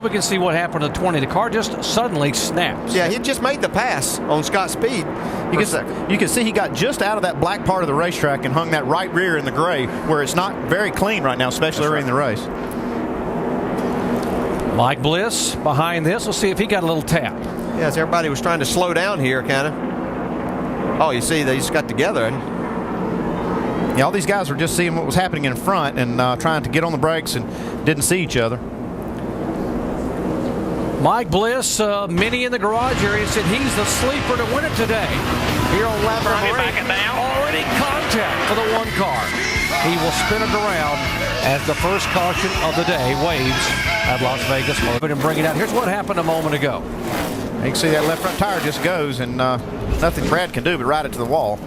We can see what happened to 20. The car just suddenly snaps. Yeah, he just made the pass on Scott Speed. You can see he got just out of that black part of the racetrack and hung that right rear in the gray, where it's not very clean right now, especially early in the race. Mike Bliss behind this. We'll see if he got a little tap. Yes, everybody was trying to slow down here, kind of. Oh, you see, they just got together. Yeah, all these guys were just seeing what was happening in front and trying to get on the brakes and didn't see each other. Mike Bliss, many in the garage area, said he's the sleeper to win it today. Here on lap number 8, already contact for the one car. He will spin it around as the first caution of the day waves at Las Vegas. And bring it out. Here's what happened a moment ago. You can see that left front tire just goes, and nothing Brad can do but ride it to the wall.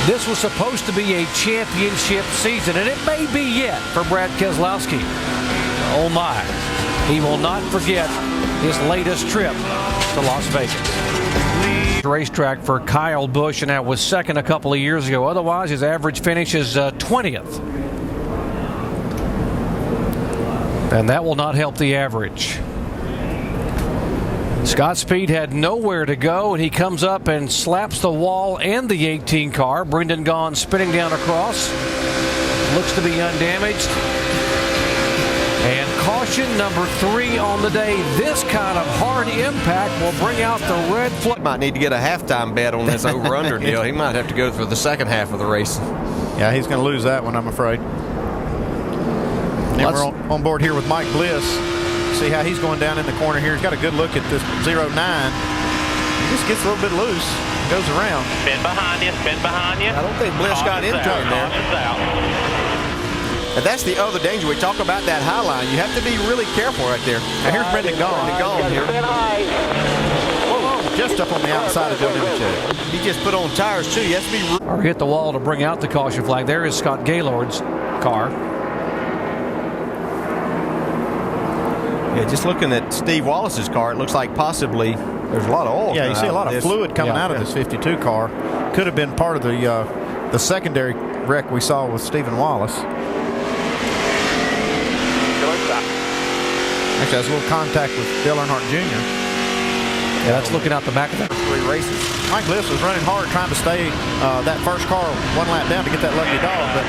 This was supposed to be a championship season, and it may be yet for Brad Keselowski. Oh my, he will not forget his latest trip to Las Vegas. Racetrack for Kyle Busch, and that was second a couple of years ago. Otherwise, his average finish is 20th. And that will not help the average. Scott Speed had nowhere to go, and he comes up and slaps the wall and the 18 car. Brendan Gaughan spinning down across. Looks to be undamaged. And caution number 3 on the day. This kind of hard impact will bring out the red flag. Might need to get a halftime bet on this over-under deal. He might have to go for the second half of the race. Yeah, he's going to lose that one, I'm afraid. And we're on board here with Mike Bliss. See how he's going down in the corner here. He's got a good look at this 09. He just gets a little bit loose, goes around. Spin behind you, spin behind you. I don't think Bliss got into him there. And that's the other danger. We talk about that high line. You have to be really careful right there. Now here's Brendan Gaughan here. Whoa, just up on the outside of Joe Nemechek. He just put on tires too. You have to be. Or hit the wall to bring out the caution flag. There is Scott Gaylord's car. Yeah, just looking at Steve Wallace's car, it looks like possibly there's a lot of oil. Yeah, you see a lot of fluid coming out of this 52 car. Could have been part of the secondary wreck we saw with Stephen Wallace. Actually, has a little contact with Dale Earnhardt Jr. Yeah, that's looking out the back of that. 3 races. Mike Bliss was running hard trying to stay that first car one lap down to get that lucky dog, but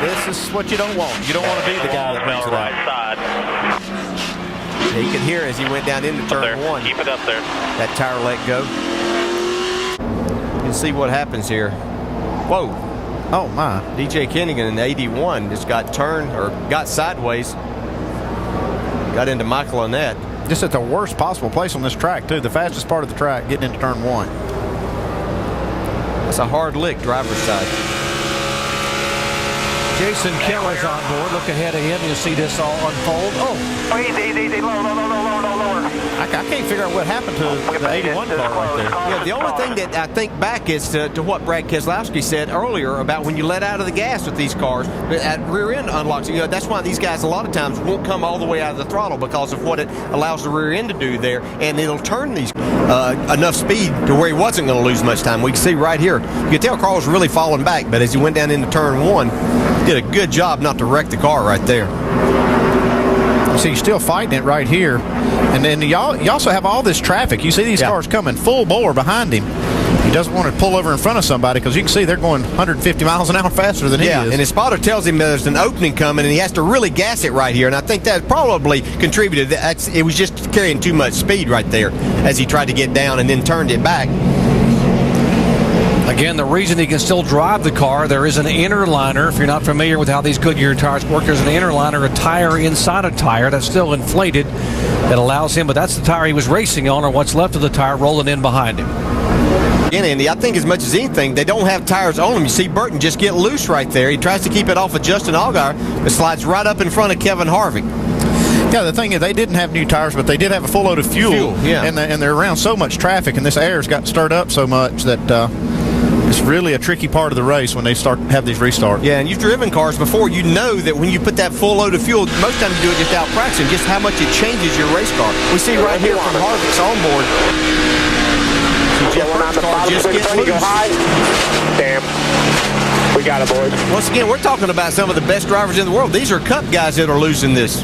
this is what you don't want. You don't want to be the guy that brings it out. Yeah, you could hear as he went down into turn 1. Keep it up there. That tire let go. You can see what happens here. Whoa. Oh, my. DJ Kinnigan in the 81 just got turned or got sideways. Got into Michael Annett. Just at the worst possible place on this track, too. The fastest part of the track, getting into turn 1. That's a hard lick, driver's side. Jason Keller's on board. Look ahead of him. You'll see this all unfold. Oh. Easy. Lower. I can't figure out what happened to the 81 car right there. Yeah, the only thing that I think back is to what Brad Keselowski said earlier about when you let out of the gas with these cars, at rear end unlocks. You know, that's why these guys a lot of times won't come all the way out of the throttle because of what it allows the rear end to do there, and it'll turn these enough speed to where he wasn't going to lose much time. We can see right here. You can tell Carl was really falling back, but as he went down into turn 1, he did a good job not to wreck the car right there. You see, he's still fighting it right here. And then you also have all this traffic. You see these cars coming full bore behind him. He doesn't want to pull over in front of somebody because you can see they're going 150 miles an hour faster than he is. And his spotter tells him there's an opening coming, and he has to really gas it right here. And I think that probably contributed. It was just carrying too much speed right there as he tried to get down and then turned it back. Again, the reason he can still drive the car, there is an inner liner. If you're not familiar with how these Goodyear tires work, there's an inner liner, a tire inside a tire that's still inflated that allows him, but that's the tire he was racing on, or what's left of the tire rolling in behind him. Again, Andy, I think as much as anything, they don't have tires on them. You see Burton just get loose right there. He tries to keep it off of Justin Allgaier, but slides right up in front of Kevin Harvick. Yeah, the thing is, they didn't have new tires, but they did have a full load of fuel. And they're around so much traffic, and this air's got stirred up so much that it's really a tricky part of the race when they have these restarts. Yeah, and you've driven cars before. You know that when you put that full load of fuel, most times you do it just out practicing, just how much it changes your race car. We see right here from Harvick's onboard. See Jeff Burton's car just gets loose. Damn. We got it, boys. Once again, we're talking about some of the best drivers in the world. These are Cup guys that are losing this.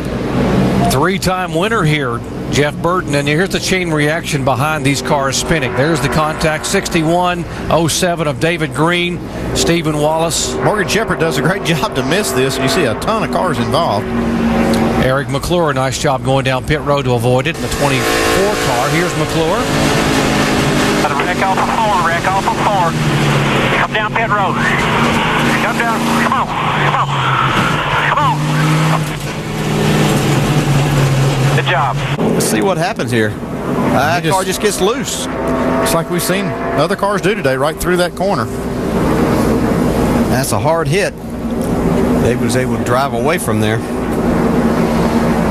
Three-time winner here, Jeff Burton. And here's the chain reaction behind these cars spinning. There's the contact, 61-07 of David Green, Stephen Wallace. Morgan Shepherd does a great job to miss this. You see a ton of cars involved. Eric McClure, nice job going down pit road to avoid it in the 24 car. Here's McClure. Got a wreck off of 4, wreck off of 4. Come down pit road. Come down. Come on. Come on. Come on. Good job. Let's see what happens here. That car just gets loose. It's like we've seen other cars do today, right through that corner. That's a hard hit. David was able to drive away from there.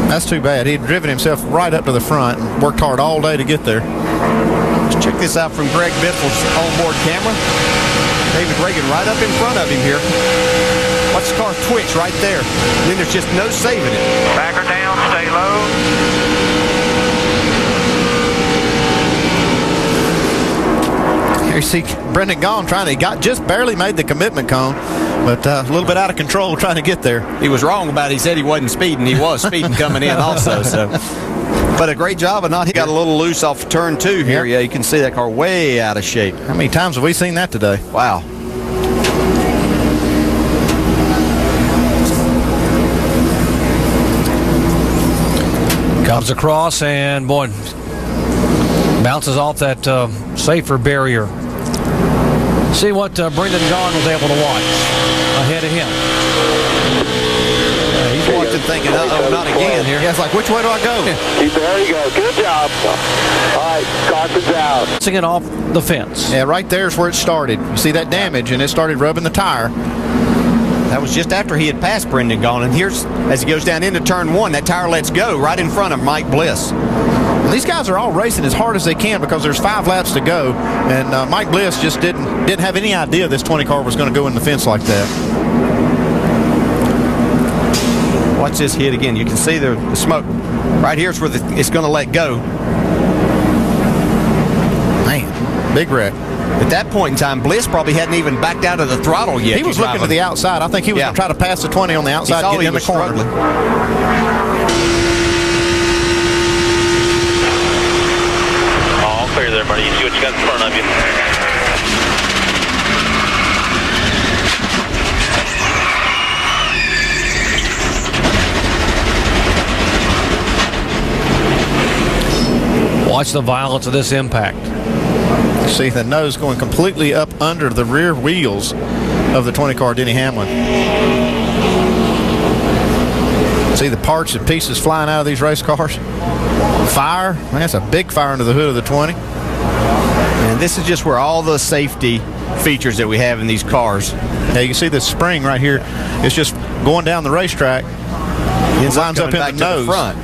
That's too bad. He'd driven himself right up to the front and worked hard all day to get there. Let's check this out from Greg Biffle's onboard camera. David Reagan right up in front of him here. Watch the car twitch right there. And then there's just no saving it. Back her down, stay low. Here you see Brendan Gaughan just barely made the commitment cone, but a little bit out of control trying to get there. He was wrong about it. He said he wasn't speeding. He was speeding coming in also. So, but a great job of not. He got a little loose off turn 2 here. Yep. Yeah, you can see that car way out of shape. How many times have we seen that today? Wow. Comes across and, boy, bounces off that safer barrier. See what Brendan Gaughan was able to watch ahead of him. He's watching thinking, uh-oh, not again here. Yeah, it's like, which way do I go? There you go. Good job. All right, caution's out. Bouncing it off the fence. Yeah, right there's where it started. You see that damage, and it started rubbing the tire. That was just after he had passed Brendan Gaughan. And here's, as he goes down into turn 1, that tire lets go right in front of Mike Bliss. Well, these guys are all racing as hard as they can because there's 5 laps to go, and Mike Bliss just didn't have any idea this 20 car was going to go in the fence like that. Watch this hit again. You can see the smoke. Right here's where it's going to let go. Man, big wreck. At that point in time, Bliss probably hadn't even backed out of the throttle yet. He was looking to the outside. I think he was going to try to pass the 20 on the outside and get in the corner. All clear there, buddy. You see what you got in front of you. Watch the violence of this impact. See the nose going completely up under the rear wheels of the 20 car Denny Hamlin. See the parts and pieces flying out of these race cars. Fire. Man, that's a big fire under the hood of the 20. And this is just where all the safety features that we have in these cars. Yeah, you can see this spring right here. It's just going down the racetrack. It lines up in the nose. front.